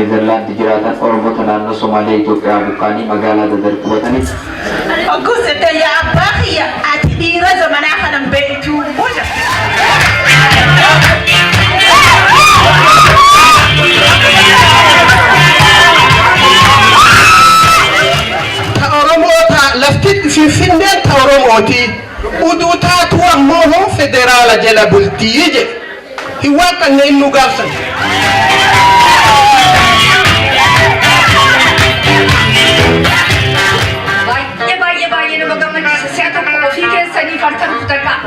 Neezerlaand jiraatan Oromoota naannoo Somaalee Itoophiyaa buqqaanii magaalaa Dadar qubatanii. Gosoota yaa abbaa kiyya ati dhiira zamanaa kanan beektuu buja. Ta Oromoota lafti Finfinneen ta Oromooti. Uduu taatu ammoo federaala jala bultii jedhe. Hiwaa kanneen nu gaafsan. Baay'ee nama gammachiisa. Si'a tokko ofii keessanii farda rukutadhaa.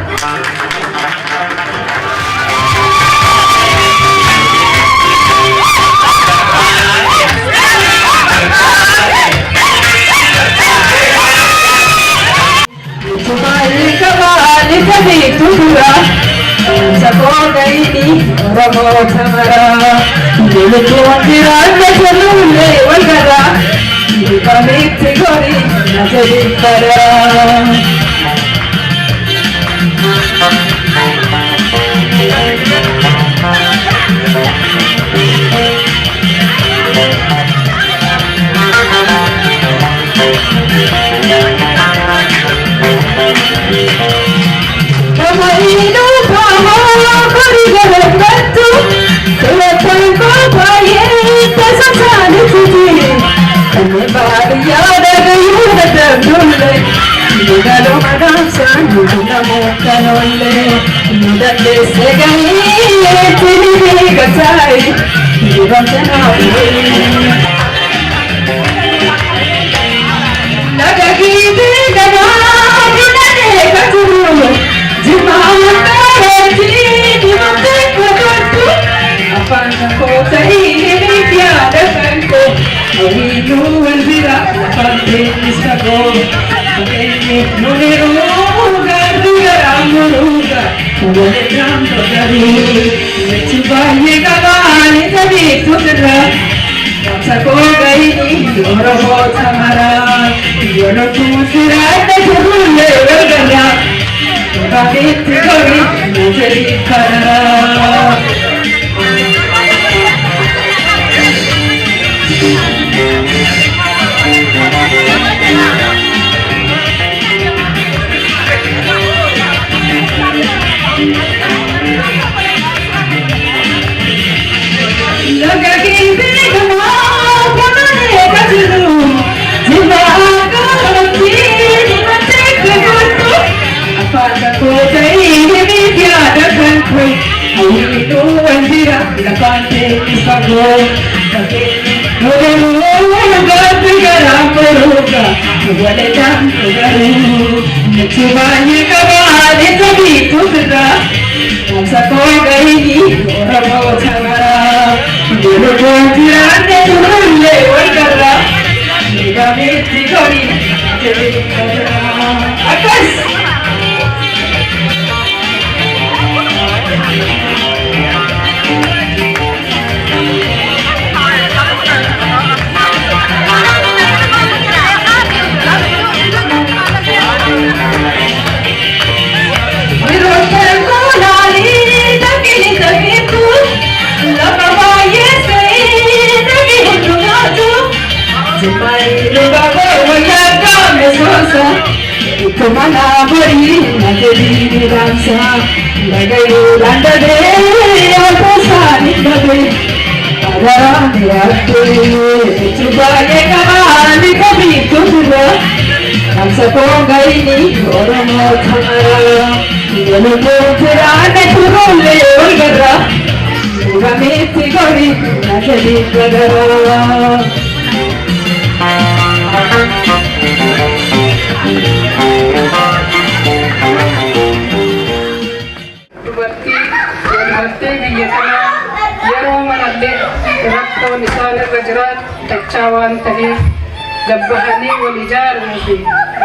gabbahanii wal ijaaruu fi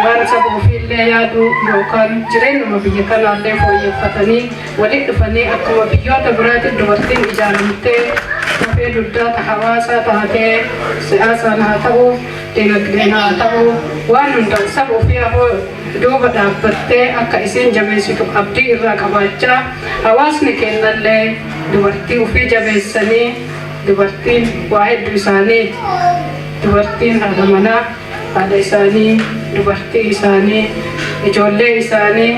waan sabuu fi illee yaaduu yookaan jireenyuma biyya kanaallee fooyyeffatanii walitti dhufanii akkuma biyyoota biraatiin dubartiin ijaaramtee dhufee duddaata hawaasaa taatee siyaasaan haa ta'u dinagdeen haa ta'u waan hundaan sabuu fi duuba dhaabbattee akka isiin jabeessitu abdii irraa qabaachaa hawaasni kennallee dubartii ofii jabeessanii dubartiin waa hedduu isaanii dubartiin haadha manaa haadha isaanii dubartii isaanii ijoollee isaanii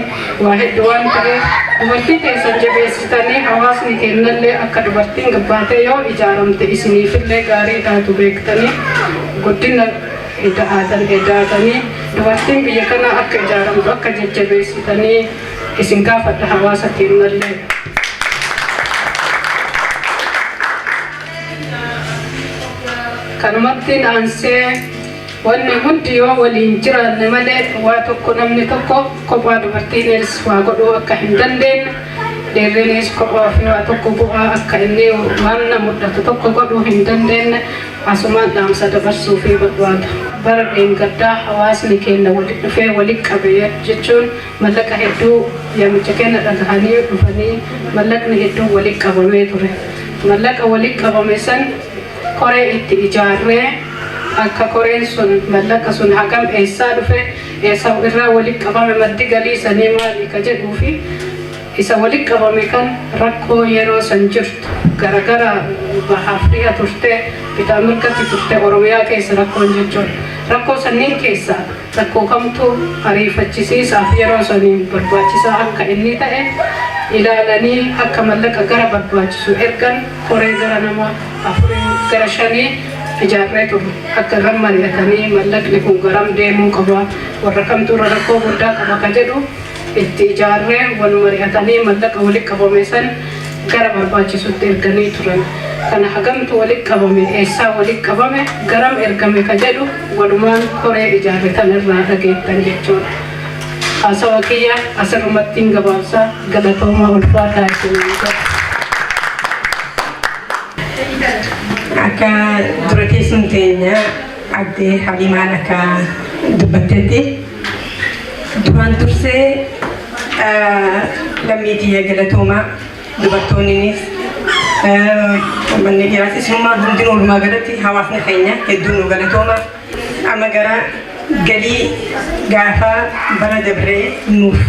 waa hedduu waan ta'eef dubartii keessan jabeessitanii hawaasni kennallee akka dubartiin gabbaatee yoo ijaaramte isiniifillee gaarii taatu beektanii guddina edaatanii dubartiin biyya kana akka ijaaramtu akka jajjabeessitanii isin gaafadha hawaasa kennallee. Kanumatti aansee wanni hundi yoo waliin jiraanne malee waa tokko namni tokko kophaa dubartiinis waa godhuu akka hin dandeenye dhiirrinis kophaa fi waa tokko bu'aa akka inni waan na mudatu tokko godhuu hin dandeenye asumaan dhaamsa dabarsuu fi barbaada. Bara dheengaddaa hawaasni keenya walitti dhufee walitti qabe jechuun mallaqa hedduu yaamicha keenya dhagahanii dhufanii mallaqni hedduu walitti qabamee ture. Mallaqa walitti qabame san koree itti ijaarree akka koreen sun mallaqa sun hagam eessaa dhufe eessa irraa walitti qabame maddi galii sanii maali ka jedhuu fi isa walitti qabame kan rakkoo yeroo san jirtu garagara bahaaf dhiya turte bitaa mirgatti turte Oromiyaa keessa rakkoon jechuudha. Rakkoo sanniin keessa rakkoo kamtu ariifachiisiisaaf yeroo saniin barbaachisaa akka inni ta'e ilaalanii akka mallaqa gara barbaachisu ergan koree gara nama 4 gara 5 ijaarree turu akka irra mari'atanii mallaqni kun garam deemuu qaba warra kamtu rakkoo guddaa qaba ka jedhu itti ijaarree wal mari'atanii mallaqa walitti qabame san gara barbaachisutti erganii turan. Kana hagamtu walitti qabame eessaa walitti qabame garam ergame ka jedhu walumaan koree ijaarre tan irraa dhageettan jechuudha. Haasawa kiyya asirrumattiin gabaabsaa galatoomaa ulfaataa isiniin jedha. Akka dura teessuun teenya addee Haliimaan akka dubbattetti duraan dursee lammii xiyya galatoomaa dubartoonnis manni dhiiraas isinummaa hundin oolumaa galatti hawaasni keenya hedduun nu galatooma amma gara galii gaafa bara dabree nuuf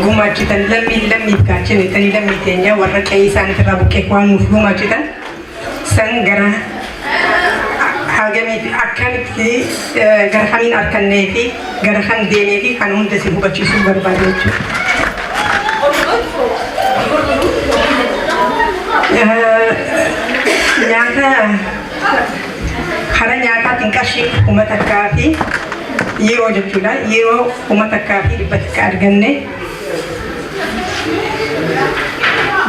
gumaachitan lammiif gaachinitanii lammii teenya warra qe'ee isaaniitirraa buqqee waan nuuf gumaachitan san gara hagamii akkamitti gara kamiin arkannee fi gara kan deemee fi kan hunda si hubachiisuu barbaade jechuudha. Nyaata hara nyaataatiin qarshii 1,000 fi yeroo jechuudha. Yeroo 1,000 fi 100 arganne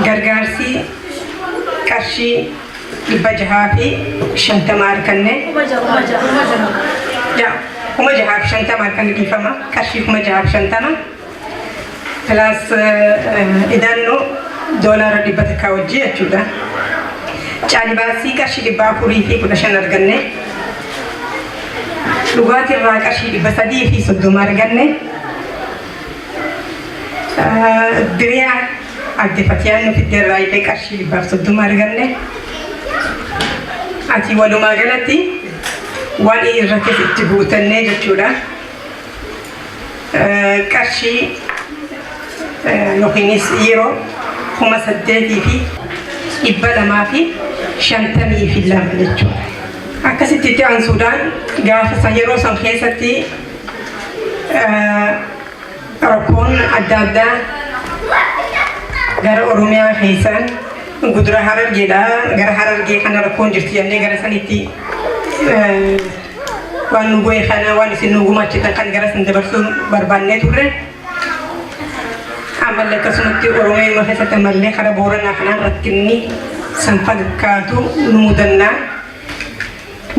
gargaarsi qarshii 650 arganne 650 arganne dhiifama qarshii 650 plus idannoo doolaara 100 wajji jechuudha. Caalibaasii qarshii 415 arganne dhugaatii irraa qarshii 330 arganne diriyaa addefatiyaan nuti irraa illee qarshii 30 arganne ati walumaa galatti waan irratti itti buutannee jechuudha. Qarshii yookiinis yeroo 8,250 jechuudha. Akkasitti itti aansuudhaan gaafa yeroo san keessatti rakkoon adda addaa gara Oromiyaa keessaan gudura Harargeedha. Gara Harargee kana rakkoon jirti jennee gara sanitti waan nu bu'e kana waan isin nu gumaachitan kan gara san dabarsuun barbaannee turre. Ammallee akkasumatti Oromiyaa keessatti ammallee karaa Booranaa kanaan rakkinni san fakkaatu nu mudannaa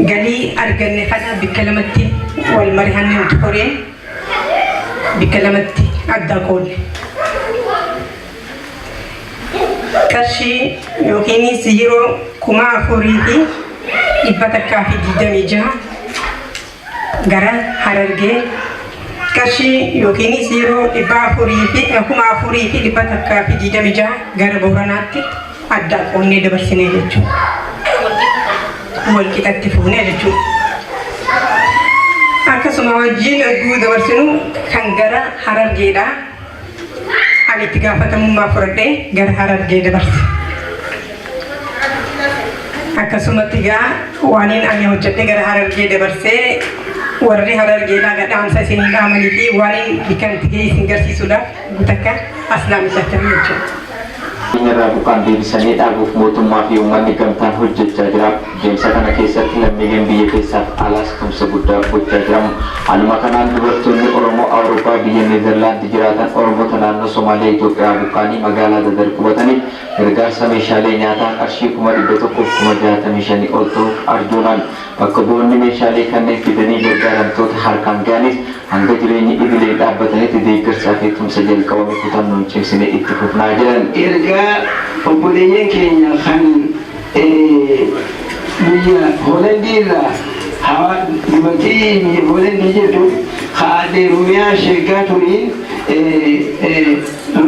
galii arganne kana bikka lamatti wal mari'annee nuti koreen bikka lamatti adda qoodne. Qarshii yookiinis yeroo 4,126 gara Harargee qarshii yookiinis yeroo 4,126 gara Booranaatti adda qoodnee dabarsinee jechuudha. Wal qixatti fuunee jechuudha. Akkasuma wajjin erguu dabarsinu kan gara Harargeedha. Ani itti gaafatamummaa fudhadhee gara Harargee dabarse. akkasumatti gaa waaniin ani hojjedhe gara Harargee dabarsee warri Harargeedhaa gadhaamsa isinii dhaamanii fi waaniin bikkantti ga'ee isin garsiisuudhaaf guutakka aslaamichatti jechuudha. irraa buqqaan deebisanii dhaabuuf mootummaa fi uummanni gamtaan hojjechaa jira. Deemsa kana keessatti lammiileen biyya keessaaf alaas tumsa guddaa gochaa jiramu. Haaluma kanaan dubartoonni Oromoo Awurooppaa biyya Neezerlaandii jiraatan Oromoota naannoo Somaaliyaa Itoophiyaa buqqaanii magaalaa Dadar qubatanii gargaarsa meeshaalee nyaataa qarshii 165,000 ol ta'uuf arjooman. Bakka bu'oonni meeshaalee kanneen fidanii gargaaramtoota harkaan ga'anis hanga jireenyi idilee dhaabbatanitti deeggarsaa fi tumsa jalqabame kutannoon cimsinee itti fufnaa jedhan. Obboleeyyan keenya kan biyya Hoolandii irraa dubartii biyya Hoolandii jirtu haadha Rumiyaa Sheegaa turiin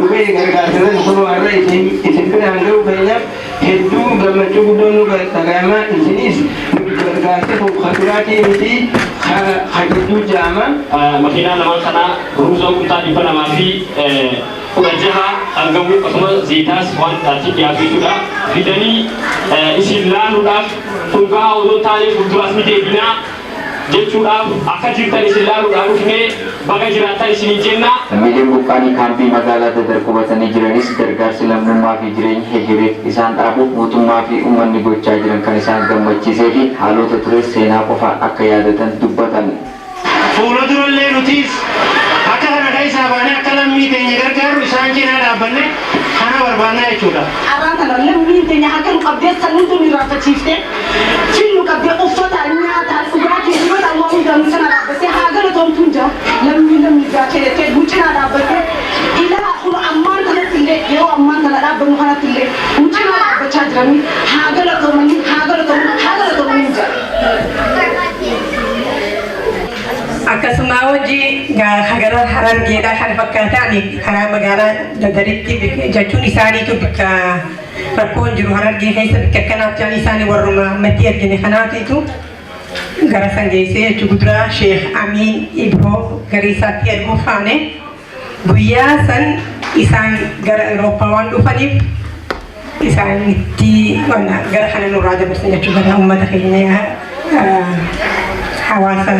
lubee gargaarsa kun warra isin biraan ga'u keenyaaf hedduu gammachuu guddoo nu dhaga'amaa isinis gargaarsa kaduraatii miti hajjechuu jaama. Makiinaa lamaan kanaa ruuzoo kutaa 200 fi Ugajaha argamu akkuma zeetaas waan taati dhiyaatudha. Fidanii isin laaluudhaaf dhugaa odoo taanee fuulduraas ni deebinaa jechuudhaaf akka jirtan isin laaluudhaaf dhufnee baga jiraattan isin jenna. Lammiileen buqqaanii kaampii magaalaa Dadar qubatanii jiranis gargaarsi lammummaa fi jireenya hegereef isaan dhaabuuf mootummaa fi uummanni gochaa jiran kan isaan gammachiisee fi haalota tures seenaa qofaan akka yaadatan dubbatan. Fuula durallee nutis akka kana keessaa baanee akka lammii keenya gargaaru isaan cinaa dhaabbanne kana barbaannaa jechuudha. Araan kana lammii keenya akka nu qabdee sanuutu nu raafachiifte nu qabdee uffata nyaataa dhugaatii dhibata waan hundaa nu cinaa dhaabbattee haa galatoomtuun jira lammii gaa keettee nu cinaa dhaabbattee ilaa kun ammaan kanatti illee yeroo ammaan kana dhaabbannu kanatti illee nu cinaa dhaabbachaa jiranii haa galatoomanii jira. Akkasuma hojii gara Harargeedhaa kan fakkaatan karaa magaalaa Dadaritti jechuun isaaniitu bakka rakkoon jiru Harargee keessa bakka akkanaatti isaanii warruma maddii argine kanaatiitu gara san geessee jechuu guduraa Sheekh Amiin Ibroo gara isaatti erguuf faane guyyaa san isaan gara Awurooppaa waan dhufaniif isaanitti gara kana nurraa dabarsan jechuu gara uummata keenya hawaasa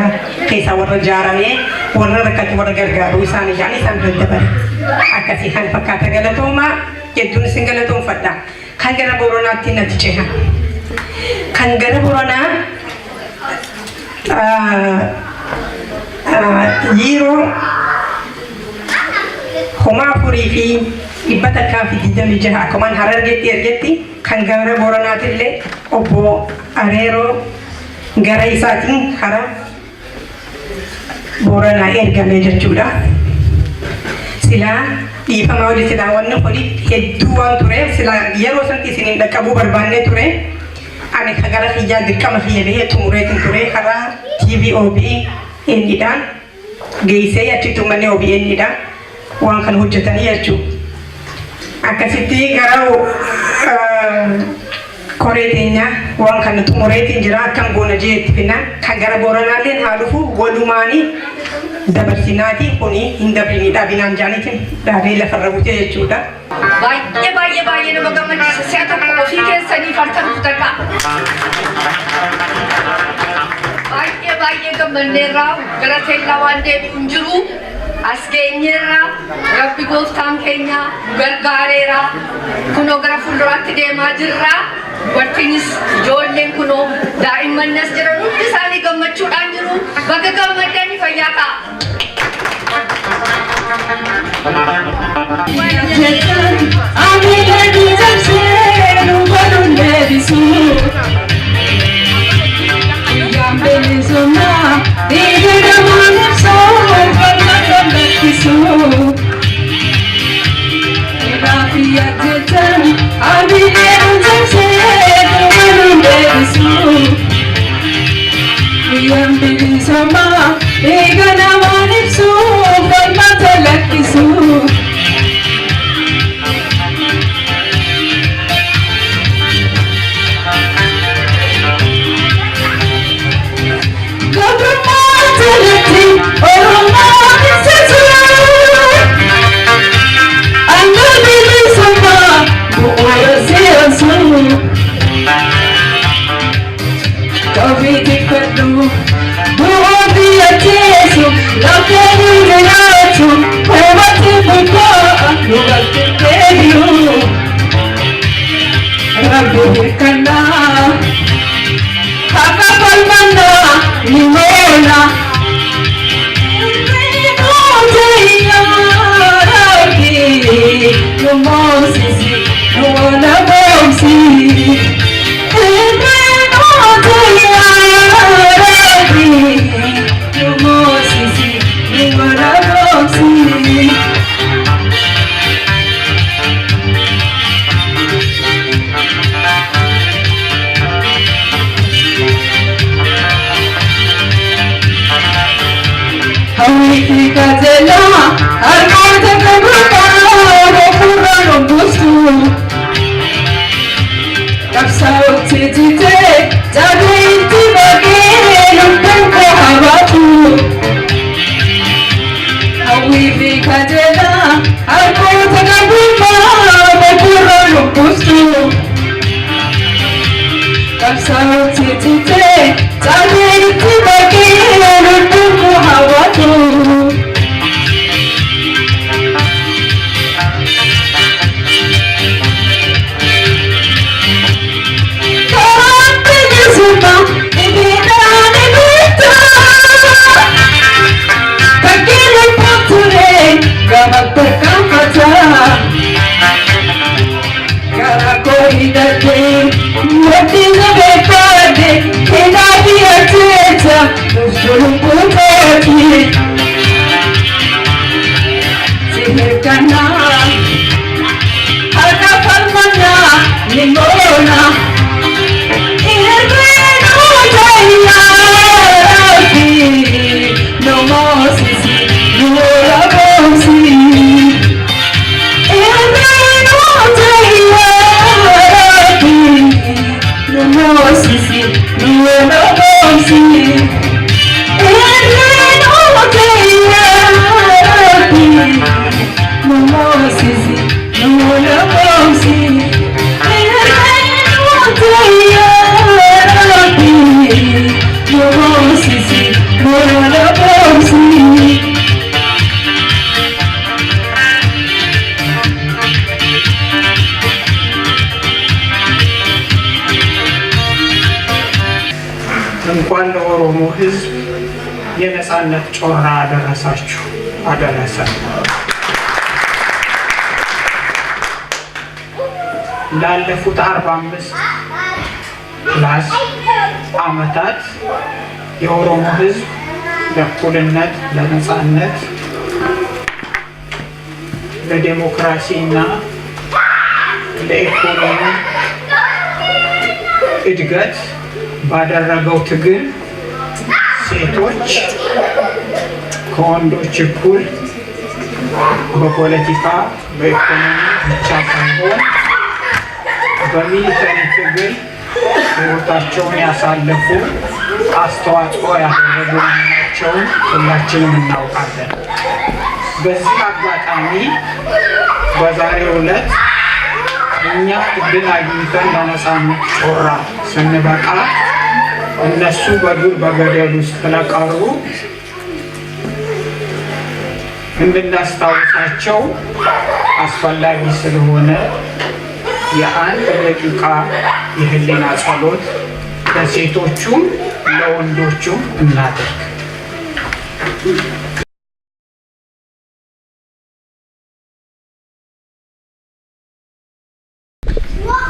keessa warra jaaramee warra rakkatu warra gargaaru isaanii jaanii isaan daddabare akkasii kan fakkaata galatoomaa hedduun isin galatoomfadha. Kan gara Boorannaatti natti ceha. Kan gara Booranaa yeroo 426 akkumaan Harargeetti ergetti kan gara Boorannaatti illee obbo Areeroo gara isaatiin karaa Booranaa ergame jechuudha. Silaa dhiifama walitti daawwanna hodhi hedduu waan tureef silaa yeroo sanatti isiniin dhaqqabuu barbaannee ture. Ani gara xiyyaa dirqama fayyadee xumureetiin ture karaa TV OBN-dhaan geessee achitti uummanni OBN-dhaan waan kana hojjetanii jechuudha. Akkasitti gara koree teenya waan kana xumureetiin jira akkam goona jeetti finna kan gara Booranaalleen haa dhufu walumaanii dabarsinaati kuni hin dabrini dhaabinaan jaanitiin dhaabee lafarra butee jechuudha. Baay'ee nama gammachiisa si'a tokko ofii keessanii farta rukutadha. Baay'ee gammanneerraa gara teellaa waan deebi'u hin jiru. As geenyeerra Rabbi gooftaan keenya gargaareera. Kunoo gara fuulduraatti deemaa jirra. Dubartiinis ijoolleen kunoo daa'immannas jiran hundi isaanii gammachuudhaan jiru. Bakka gammadanii fayyaa ta'a. Sama, እንኳን ለኦሮሞ ሕዝብ የነጻነት ጮራ አደረሳችሁ አደረሰን። ላለፉት 45 ፕላስ ዓመታት የኦሮሞ ሕዝብ ለእኩልነት፣ ለነጻነት፣ ለዲሞክራሲና ለኢኮኖሚ እድገት ባደረገው ትግል ሴቶች ከወንዶች እኩል በፖለቲካ በኢኮኖሚ ብቻ ሳይሆን በሚሊተሪ ትግል ሕይወታቸውን ያሳለፉ አስተዋጽኦ ያደረጉ መሆናቸውን ሁላችንም እናውቃለን። በዚህ አጋጣሚ በዛሬው ዕለት እኛ እድል አግኝተን ለነጻነት ጮራ ስንበቃ እነሱ በዱር በገደል ውስጥ ስለቀሩ እንድናስታውሳቸው አስፈላጊ ስለሆነ የአንድ ደቂቃ የህሊና ጸሎት ለሴቶቹም ለወንዶቹም እናድርግ።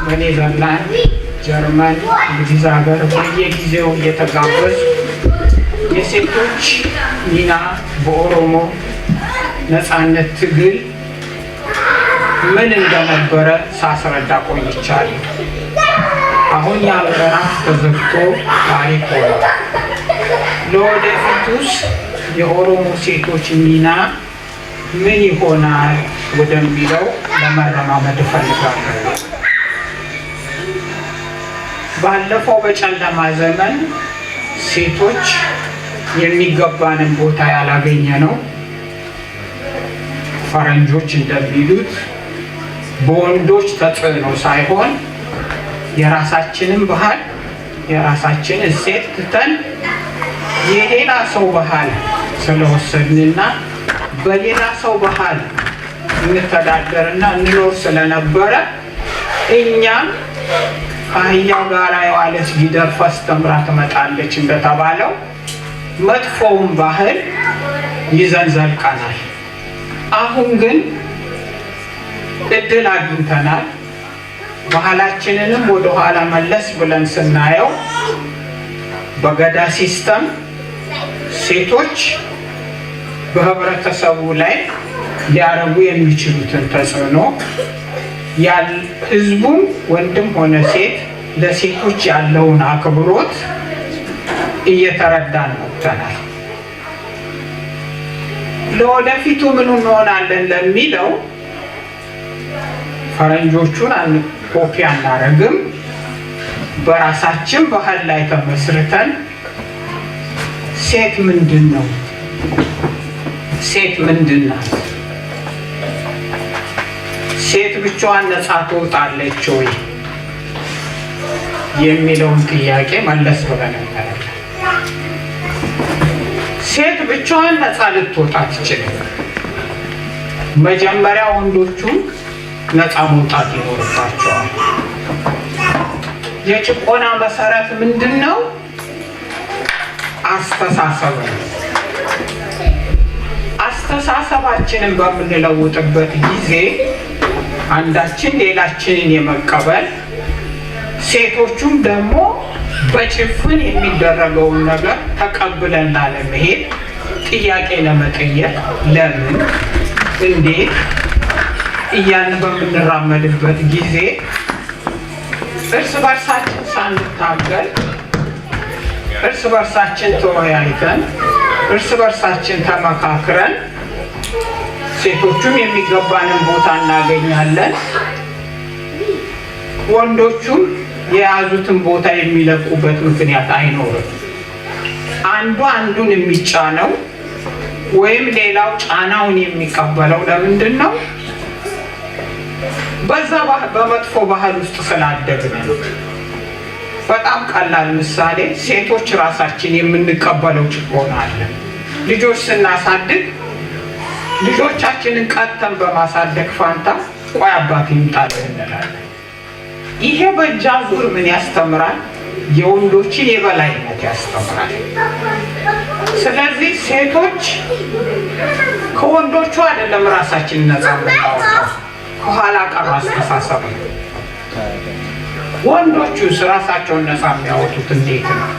በኔዘርላንድ፣ ጀርመን፣ እንግሊዝ ሀገር በየጊዜው እየተጋበዙ የሴቶች ሚና በኦሮሞ ነጻነት ትግል ምን እንደነበረ ሳስረዳ ቆይቻለሁ። አሁን ያ ምዕራፍ ተዘግቶ ታሪክ ሆኗል። ለወደፊቱስ የኦሮሞ ሴቶች ሚና ምን ይሆናል ወደሚለው ለመረማመድ እፈልጋለሁ። ባለፈው በጨለማ ዘመን ሴቶች የሚገባንን ቦታ ያላገኘ ነው። ፈረንጆች እንደሚሉት በወንዶች ተጽዕኖ ሳይሆን የራሳችንን ባህል የራሳችንን እሴት ትተን የሌላ ሰው ባህል ስለወሰድንና በሌላ ሰው ባህል እንተዳደርና እንኖር ስለነበረ እኛም አህያ ጋር የዋለች ጊደር ፈስ ተምራ ትመጣለች እንደተባለው መጥፎውን ባህል ይዘን ዘልቀናል። አሁን ግን እድል አግኝተናል። ባህላችንንም ወደ ኋላ መለስ ብለን ስናየው በገዳ ሲስተም ሴቶች በህብረተሰቡ ላይ ሊያረጉ የሚችሉትን ተጽዕኖ ህዝቡም ወንድም ሆነ ሴት ለሴቶች ያለውን አክብሮት እየተረዳን መጥተናል። ለወደፊቱ ምን እንሆናለን ለሚለው ፈረንጆቹን ኮፒ አናረግም። በራሳችን ባህል ላይ ተመስርተን ሴት ምንድን ነው? ሴት ምንድን ናት? ሴት ብቻዋን ነፃ ትወጣለች ወይ የሚለውን ጥያቄ መለስ ብለን እንመለከታለን። ሴት ብቻዋን ነፃ ልትወጣ ትችላል። መጀመሪያ ወንዶቹ ነፃ መውጣት ይኖርባቸዋል። የጭቆና መሰረት ምንድነው? አስተሳሰብ ነው። አስተሳሰባችንን በምንለውጥበት ጊዜ አንዳችን ሌላችንን የመቀበል ሴቶቹም ደግሞ በጭፍን የሚደረገውን ነገር ተቀብለን ላለመሄድ ጥያቄ ለመጠየቅ ለምን እንዴት እያልን በምንራመድበት ጊዜ እርስ በርሳችን ሳንታገል እርስ በርሳችን ተወያይተን እርስ በርሳችን ተመካክረን ሴቶቹም የሚገባንን ቦታ እናገኛለን። ወንዶቹም የያዙትን ቦታ የሚለቁበት ምክንያት አይኖርም። አንዱ አንዱን የሚጫነው ወይም ሌላው ጫናውን የሚቀበለው ለምንድን ነው? በዛ በመጥፎ ባህል ውስጥ ስላደግን ነው። በጣም ቀላል ምሳሌ፣ ሴቶች ራሳችን የምንቀበለው ጭቆና አለ። ልጆች ስናሳድግ ልጆቻችንን ቀጥተን በማሳደግ ፋንታ ቆይ አባት ይምጣልን እንላለን። ይሄ በእጅ አዙር ምን ያስተምራል? የወንዶችን የበላይነት ያስተምራል። ስለዚህ ሴቶች ከወንዶቹ አይደለም ራሳችንን ነፃ የምናወጣው፣ ከኋላ ቀር አስተሳሰብ ነው። ወንዶቹ ራሳቸውን ነፃ የሚያወጡት እንዴት ነው?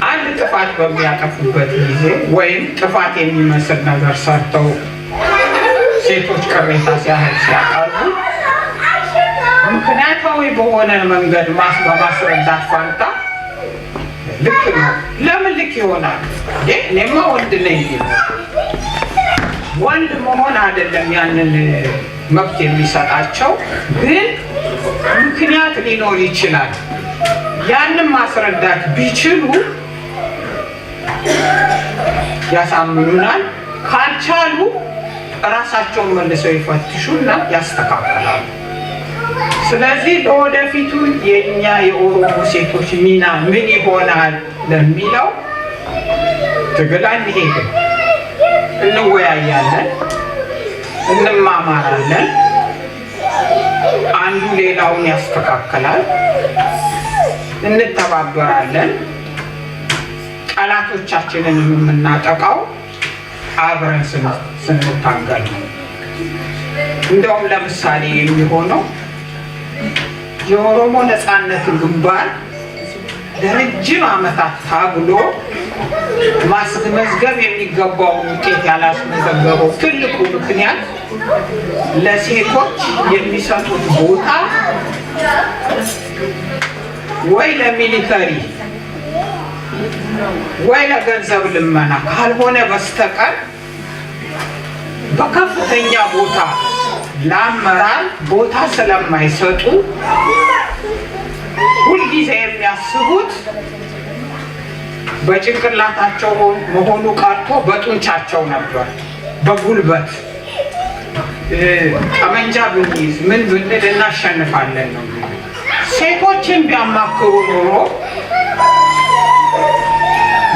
አንድ ጥፋት በሚያጠፉበት ጊዜ ወይም ጥፋት የሚመስል ነገር ሰርተው ሴቶች ቅሬታ ሲያቀርቡ ምክንያታዊ በሆነ መንገድ በማስረዳት ፋንታ ልክ ነው። ለምን ልክ ይሆናል? እኔማ ወንድ ነኝ። ወንድ መሆን አይደለም ያንን መብት የሚሰጣቸው፣ ግን ምክንያት ሊኖር ይችላል። ያንን ማስረዳት ቢችሉ ያሳምኑናል። ካልቻሉ ራሳቸውን መልሰው ይፈትሹና ያስተካክላሉ። ስለዚህ ለወደፊቱ የኛ የኦሮሞ ሴቶች ሚና ምን ይሆናል ለሚለው ትግል አንሄድም፣ እንወያያለን፣ እንማማራለን፣ አንዱ ሌላውን ያስተካክላል፣ እንተባበራለን። ጠላቶቻችንን የምናጠቃው አብረን ስንታገል ነው። እንደውም ለምሳሌ የሚሆነው የኦሮሞ ነፃነት ግንባር ለረጅም ዓመታት ታግሎ ማስመዝገብ የሚገባውን ውጤት ያላስመዘገበው ትልቁ ምክንያት ለሴቶች የሚሰጡት ቦታ ወይ ለሚሊተሪ ወይ ለገንዘብ ልመና ካልሆነ በስተቀር በከፍተኛ ቦታ ለአመራር ቦታ ስለማይሰጡ ሁልጊዜ የሚያስቡት በጭንቅላታቸው መሆኑ ቀርቶ በጡንቻቸው ነበር። በጉልበት ጠመንጃ ብንይዝ ምን ብንል እናሸንፋለን ነው። ሴቶችን ቢያማክሩ ኖሮ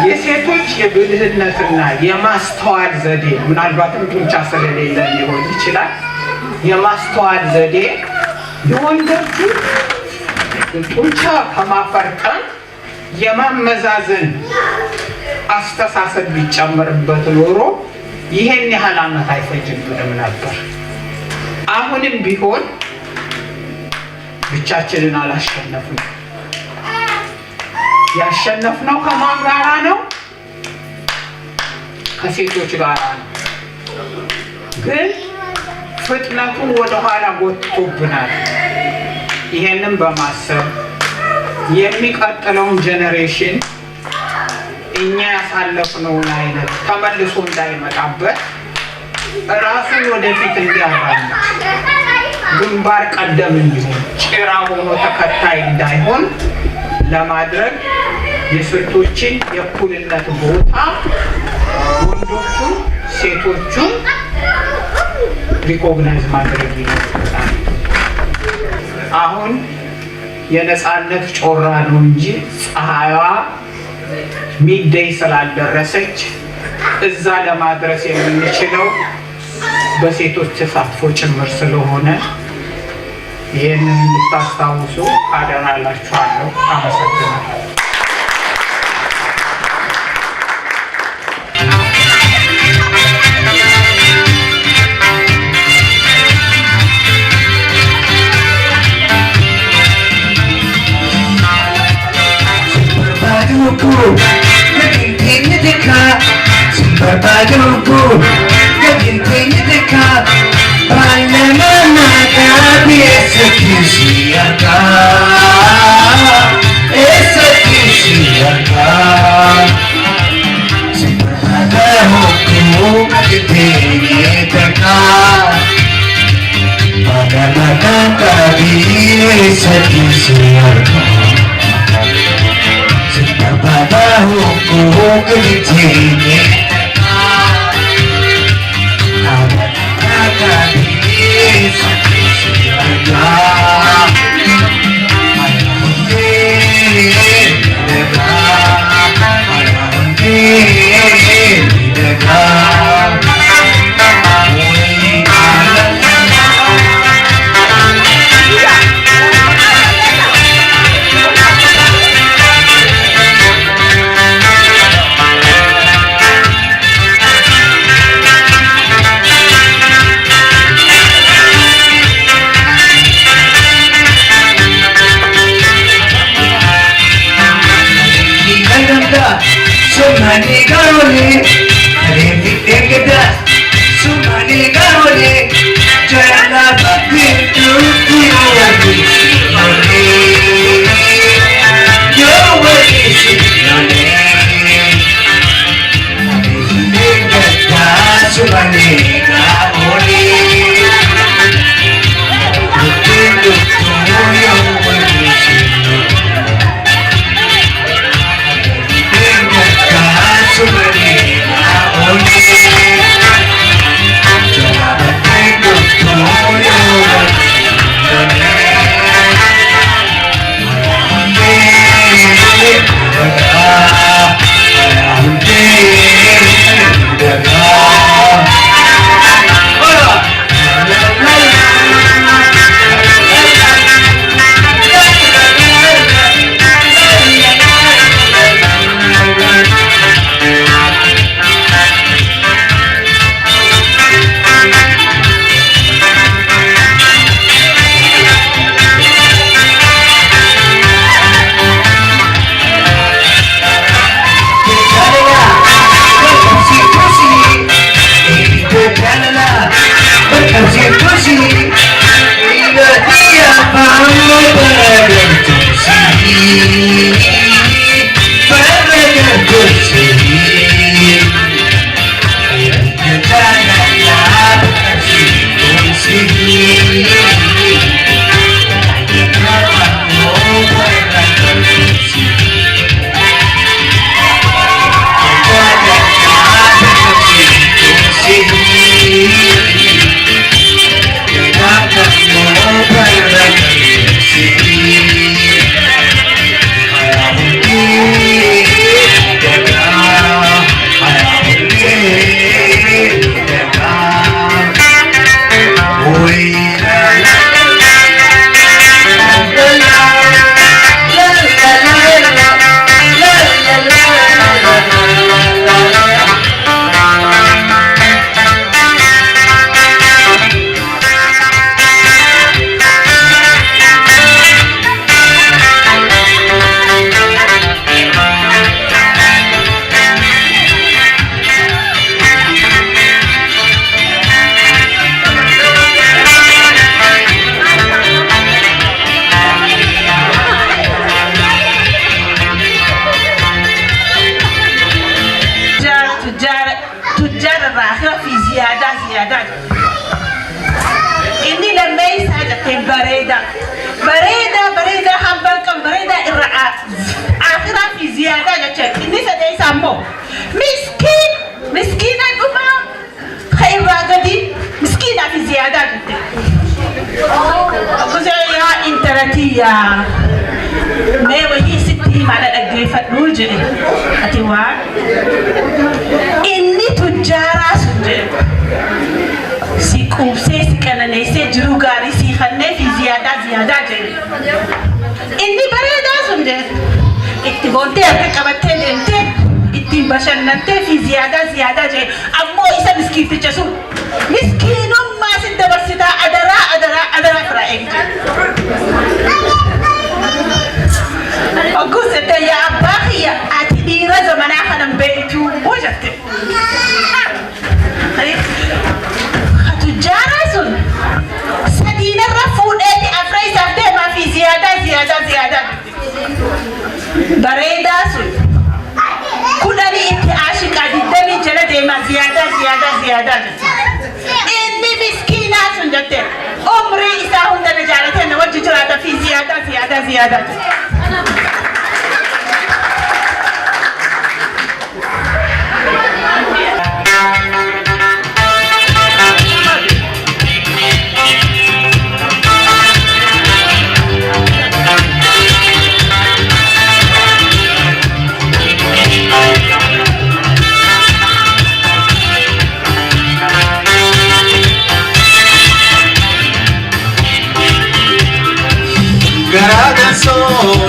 የሴቶች የብልህነትና የማስተዋል ዘዴ ምናልባትም ጡንቻ ስለሌለ ሊሆን ይችላል። የማስተዋል ዘዴ የወንዶቹ ጡንቻ ከማፈርጠም የማመዛዘን አስተሳሰብ ቢጨመርበት ኖሮ ይሄን ያህል ዓመት አይፈጅብንም ነበር። አሁንም ቢሆን ብቻችንን አላሸነፍንም። ያሸነፍነው ከማን ጋራ ነው? ከሴቶች ጋራ ነው። ግን ፍጥነቱን ወደ ኋላ ጎትቶብናል። ይሄንን በማሰብ የሚቀጥለውን ጄኔሬሽን እኛ ያሳለፍነውን አይነት ተመልሶ እንዳይመጣበት ራሱን ወደፊት እንዲያራምድ ግንባር ቀደም እንዲሆን ጭራ ሆኖ ተከታይ እንዳይሆን ለማድረግ የሴቶችን የእኩልነት ቦታ ወንዶቹን ሴቶቹን ሪኮግናይዝ ማድረግ ይኖርብናል። አሁን የነጻነት ጮራ ነው እንጂ ፀሐይዋ ሚድዴይ ስላልደረሰች እዛ ለማድረስ የምንችለው በሴቶች ተሳትፎ ጭምር ስለሆነ ይህንን እንድታስታውሱ አደራላችኋለሁ። አመሰግናለሁ። تجار الراحلة في زيادة إني لما يساعد بريدة حبكم بريدة الرعاء آخرة في زيادة جت إني سدي سامو مسكينة الأمة خير راقدي مسكينة في زيادة جت أقول يا إنتراتية ما وهي ستي على الأجريفة نوجه أتوار إني تجارة سجل سيكوب سيسي كان نيسي جرو غاري سيخني في زيادة جل إني بريدة سجل اتبون تيرك كبتين انت اتباشن انت في زيادة جل أمو إسا مسكين تجسو مسكين ما سنت برسدا أدرا فرائك أقول ستة يا أباخي أتدير زمنا خنم بيتو وجدت تجارة سدين الرفون إيه أفريس أفتح ما في زيادة بريدة كلني إنت عاشق أدي جلد ما زيادة إني مسكينة سنجت عمري إساهم درجاتنا وجدت في زيادة Garagaso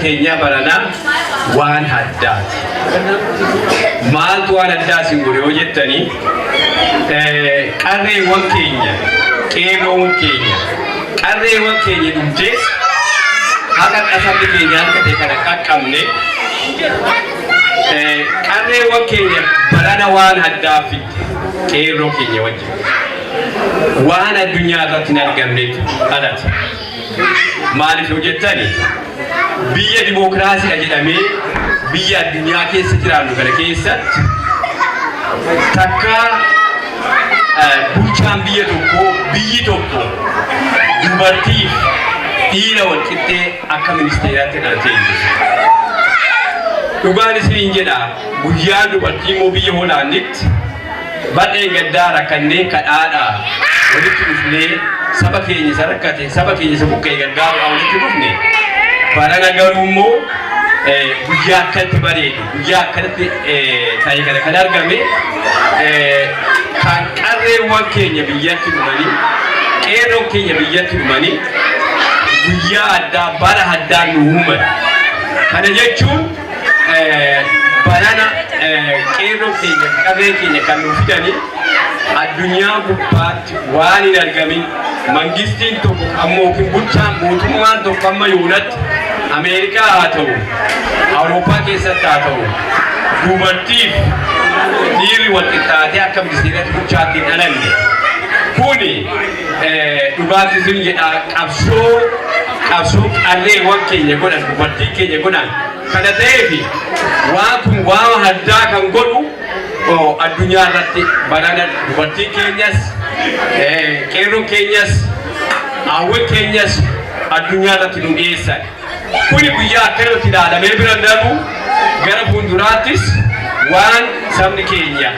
keenya barana waan addaati. Maaltu waan addaa isin godhe yoo jettanii qarreewwan keenya qeerroowwan keenya qarreewwan keenya dhumtee haqa qasabni keenya harka ta'e kana qaqqabne qarreewwan keenya barana waan addaa fidde qeerroo keenya wajjin waan addunyaa irratti hin argamnetu dhalate. Maaliif yoo jettanii biyya dimookiraasiidha jedhamee biyya addunyaa keessa jiraannu kana keessatti takka bulchaan biyyi tokko dubartiif dhiira wal qixxee akka ministeeraatti dhalatee jiru. Dhugaan isiniin jedha guyyaan dubartii immoo biyya Hoolaanditti badheen gaddaara kanneen kadhaadhaa walitti dhufnee saba keenya isa rakkate saba keenya isa buqqee gargaaruudhaan walitti dhufne barana garuu immoo guyyaa akkanatti bareedu guyyaa akkanatti ta'e kana kan argame kan qarreewwan keenya biyyatti dhumanii qeerroon keenya biyyatti dhumanii guyyaa addaa bara addaan nu uuman. Kana jechuun barana qeerroon keenya qarreen keenya kan nu fidanii addunyaa gubbaatti waan hin argamin mangistiin tokko ammoo bulchaan mootummaan tokko amma yoonatti Ameerikaa haa ta'u Awurooppaa keessatti haa ta'u dubartiif dhiirri wal qixxaatee akka ministeerratti bulchaatti hin dhalanne. Kuni dhugaatii sun jedha qabsoo qarreewwan keenya godhan dubartiin keenya godhan kana ta'eefi waan kun waan addaa kan godhu addunyaa irratti barana dubartiin keenyas qeerroon keenyas hawwan keenyas addunyaa irratti nu dhiyeessan. Kuni guyyaa akkanatti ilaalamee bira darbu gara fuulduraattis waan sabni keenya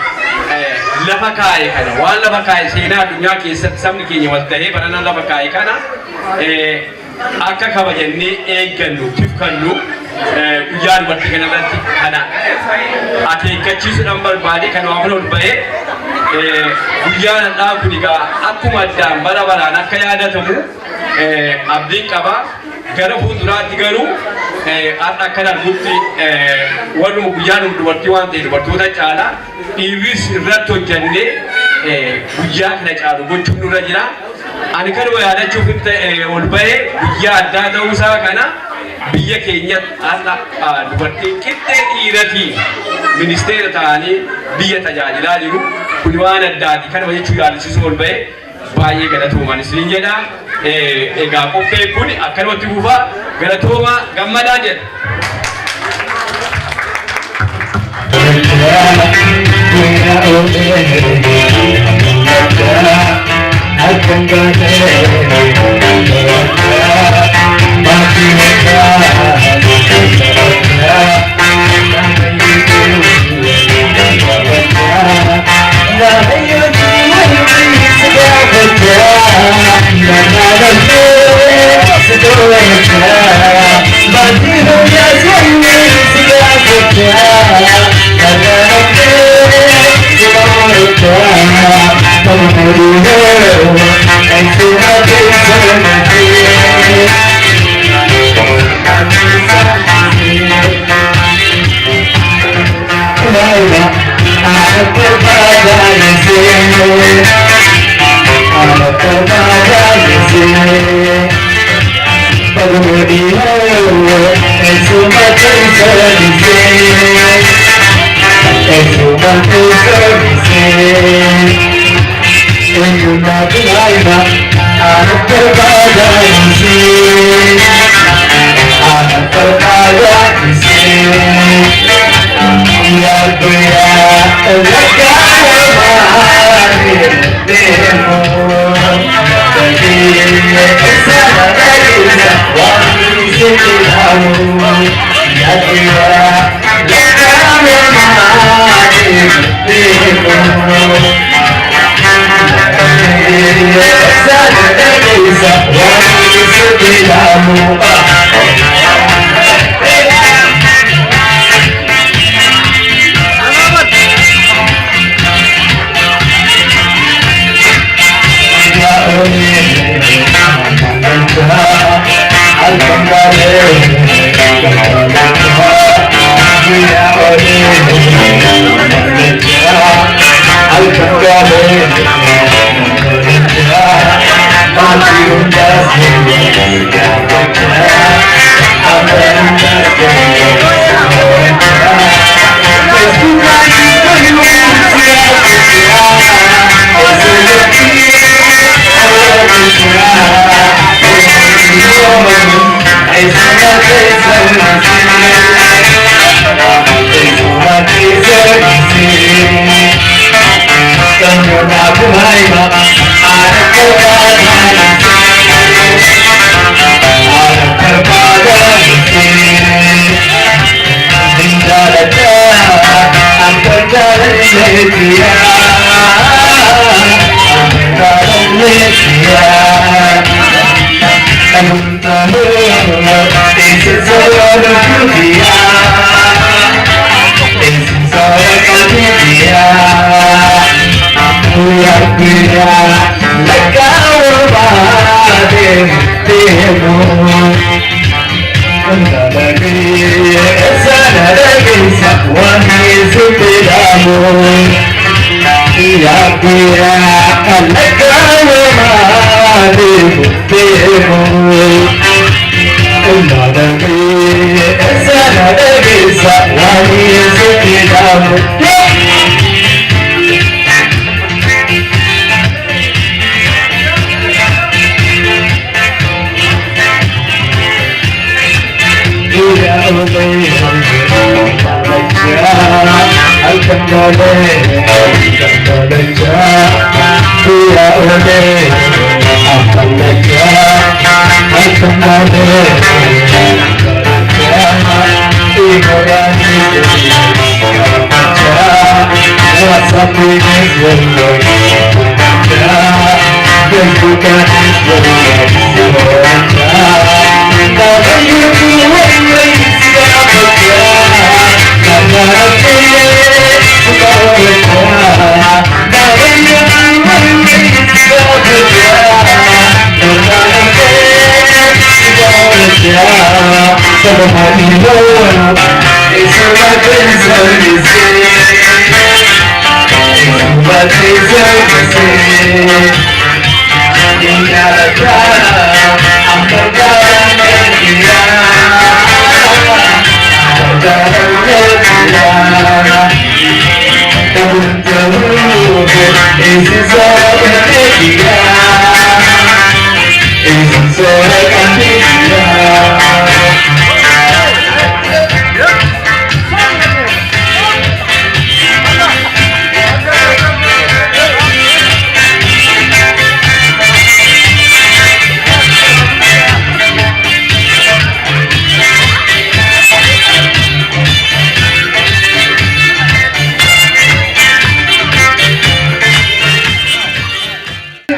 lafa kaa'e kana waan lafa kaa'e seenaa addunyaa keessatti sabni keenya wal ta'ee barana lafa kaa'e kana akka kabajannee eeggannu tifkannu guyyaa dubartii kana irratti kana akeekkachiisuudhaan barbaade kan waan ol ba'ee guyyaan addaa kun egaa akkuma addaan bara baraan akka yaadatamu abdiin qaba. Gara fuulduraatti garuu akka darbutti warri guyyaan dubartii waan ta'e dubartoota caala dhiirris irratti hojjannee guyyaa kana caalu gochuun nurra jira. Ani kanuma yaadachuuf ol ba'ee guyyaa addaa ta'uusaa kana biyya keenyatti har'a dubartiin qixxee dhiiratiin ministeera ta'anii biyya tajaajilaa jiru. Kun waan addaati. Kanuma jechuu yaalchisuu ol ba'ee baay'ee galatoomaan isiniin jedha. Egaa qopheen kun akkanumatti buufaa galatooma gammadaa jedha. Al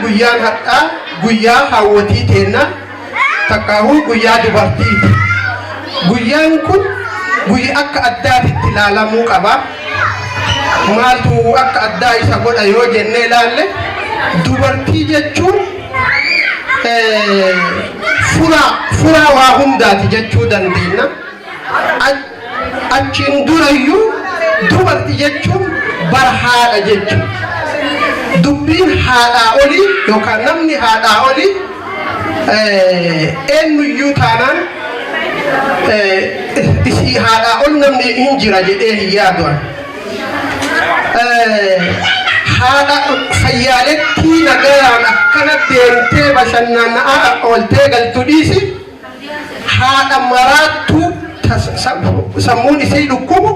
guyyaan har'aa guyyaa hawwatii teenna takkaahuu guyyaa dubartiiti. Guyyaan kun guyyaa akka addaatitti ilaalamuu qaba. Maaltu akka addaa isa godha yoo jennee ilaalle dubartii jechuun furaa waa hundaati jechuu dandeenya. Achiin durayyuu dubartii jechuun barhaadha jechuudha. Dubbiin haadhaa olii yookaan namni haadhaa olii eenyuyyuu taanaan isii haadhaa ol namni hin jira jedhee hin yaadu. Haadha fayyaaletti nagaraan akkana deemtee bashannanaa ooltee galtu dhiisi haadha maraattuu sammuun isii dhukkubu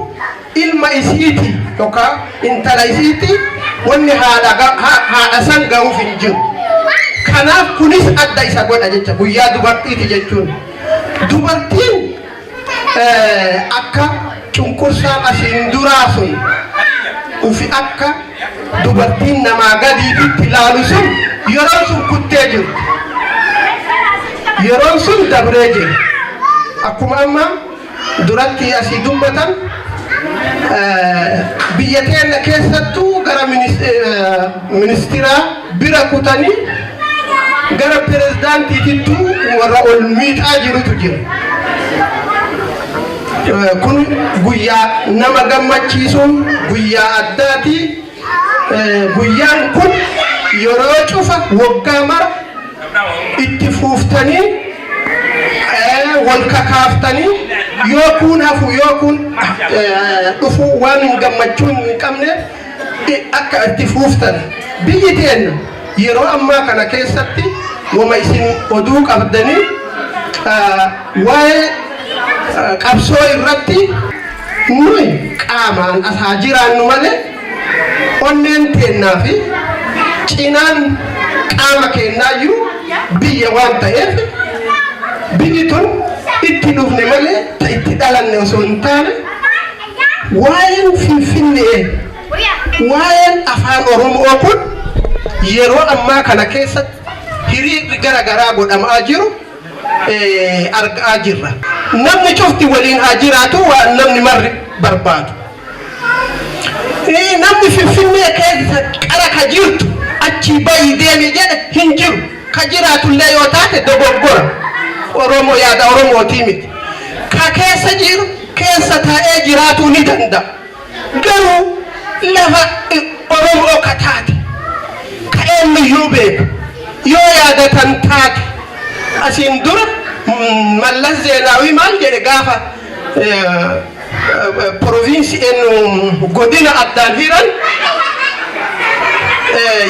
ilma isiiti yookaan intala isiiti wanni haadha san ga'uuf hin jiru. Kanaaf kunis adda isa godha jecha guyyaa dubartiiti jechuun. Dubartiin akka cunqursaan asiin duraa sun ufi akka dubartiin namaa gadiitti ilaalu sun yeroon sun kuttee jiru. Yeroon sun dabree jiru. Akkuma amma duratti asii dubbatan biyya keenya keessattuu gara ministeera bira kutanii gara pirezidaantiitittuu warra ol miidhaa jirutu jira. kun guyyaa nama gammachiisu guyyaa addaati. Guyyaan kun yeroo cufa waggaa mara itti fuuftanii wal kakaaftanii yoo kun hafu yoo kun dhufu waan gammachuun hin qabne akka itti fuuftan. Biyyi teenya yeroo ammaa kana keessatti wama isin oduu qabdanii waa'ee qabsoo irratti nuyi qaamaan asaa jiraannu malee onneen teennaa fi cinaan qaama keenyaayyuu biyya waan ta'eef biyyi tun itti dhufne malee ta itti dhalanne osoo hin taane waa'een Finfinnee waa'een afaan Oromoo kun yeroo ammaa kana keessatti hiriirri garagaraa godhamaa jiru argaa jirra. Namni cufti waliin haa jiraatu waan namni marri barbaadu. Namni Finfinnee keessa qara ka jirtu achi bayi deemi jedhe hin jiru. Ka jiraatullee yoo taate dogoggora. Oromoo yaada Oromootii miti. Ka keessa jiru keessa taa'ee jiraatuu ni danda'a. Garuu lafa Oromoo ka taate ka eenyuyyuu beeku yoo yaadatan taate asiin dura Mallas Zeenaawii maal jedhe gaafa provinsi godina addaan hiran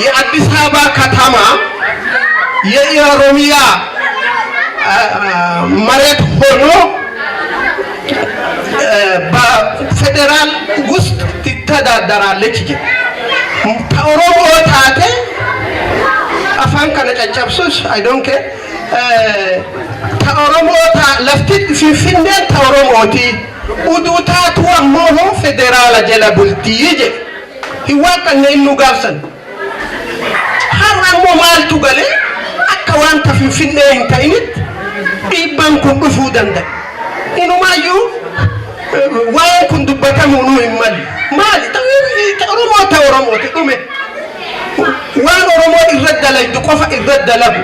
የአዲስ አበባ ከተማ የኦሮሚያ መሬት ሆኖ በፌደራል ውስጥ ትተዳደራለች። ከኦሮሞ ታቴ አፋን ከነጨጨብሱስ አይ ዶንት ኬር ከኦሮሞ ለፍቲት ፊንፊኔ ከኦሮሞቲ ኡዱታቱ አሞሆ ፌደራል ጀለ ቡልቲ ይጀ ይዋቀነ ኢኑ ጋብሰን ሀራሞ ማልቱ ገለ አካ ዋንተ ፊንፊኔ እንታይት ዲባን ኩን ዱፉ ደንደ ኢኑማዩ ዋይ ኩን ዱበተሙ ኑ ይመል ማል ኦሮሞ ዱሜ ዋን ኦሮሞ ይረዳለ ድቆፋ ይረዳለቡ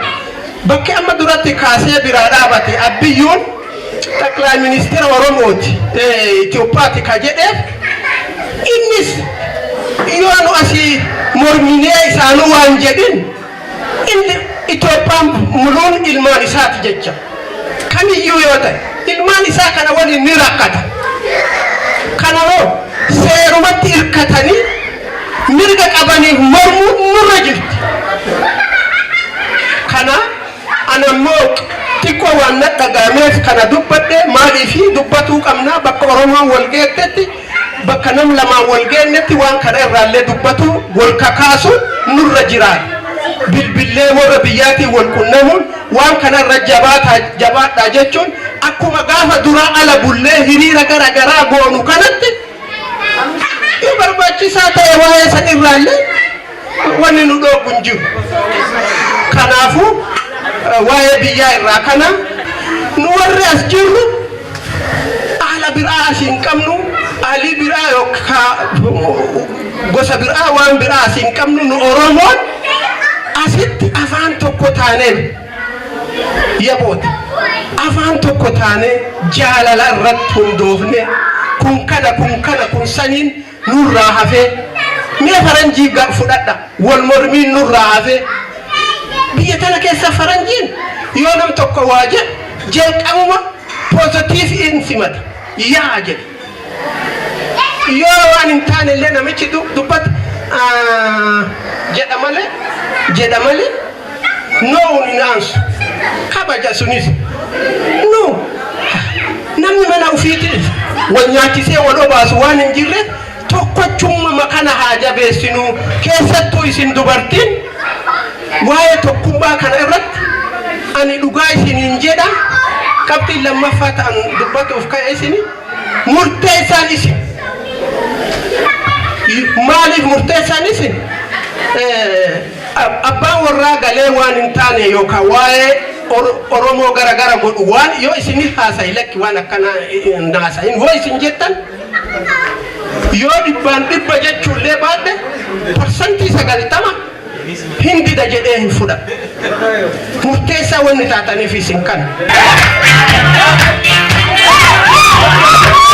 በከ አመዱራት ካሴ ቢራዳባቲ አብዩን ጠቅላይ ሚኒስትር ኦሮሞቲ ኢትዮጵያቲ ካጀደ ኢኒስ ዮኑ አሲ ሞርሚኔ ኢሳኑ ዋንጀድን ኢን ኢትዮጵያ ሙሉን ኢልማን ኢሳት ጀቻ ከሚዩ ይወጣ ኢልማን ኢሳ ከነ ወዲ ንራካታ ከነሮ ሴሩመት ይርከተኒ ምርገ ቀበኒ ሞርሙ ሙረጅት ከና አነሞ ቲኮ ዋና ተጋሜስ ከነ ዱበደ ማሊፊ ዱበቱ ቀምና በከ ኦሮሞ ወልጌተቲ በከነም ለማ ወልጌነቲ ዋን ከረራለ ዱበቱ ወልከካሱ ኑረ ጅራል ቢልቢሌ ወረ ቢያቲ ወልቁነሙን ዋን ከነረ ጀባታ ጀቹን አኩማ ጋፋ ዱራ አለ ቡሌ ሂሪራ ገራገራ ጎኑ ከነቲ ይበርባቺሳ ተዋየ ሰድራለ ወንኑ ዶጉንጁ ከናፉ ዋየ ቢያ ይራከና ኑወር ያስጅሩ አላ ቢራ ሲንቀምኑ አሊ ቢራ ዮካ ጎሳ ቢራ ዋን ቢራ ሲንቀምኑ ኦሮሞን አሲት አፋን ተኮታኔ የቦት አፋን ተኮታኔ ጃላላ ረቱን ዶፍኔ ኩንከና ኩንሰኒን ኑራ ሀፌ ሜ ፈረንጂ ጋር ፉዳዳ ወልሞርሚን ኑራ ሀፌ biyya keessa faranjiin yoo nam tokko waaje jeeqamuma positive insimata yaa jedhe yoo waan hin taane illee namichi dubbata jedha malee noon hin aansu kabaja sunis no namni mana ufiitiif wal nyaachisee wal obaasu waan hin jirre tokkochumma makana haa jabeessinu keessattuu isin dubartiin waa'ee tokkummaa kana irratti ani dhugaa isiniin jedha qabxii lammaffaa ta'an dubbatuuf ka'e isini murteessaan isin maaliif murteessaan isin abbaan warraa galee waan hin taane yookaan waa'ee Oromoo garagara godhu waan yoo isinii haasa'i lakki waan akkana naasa'iin hoo isin jettan yoo dhibbaan dhibba jechuullee baadhe parsantii 90 hindi da jedhee hin fudha murteessaa wanni taataniif isin kana Thank you.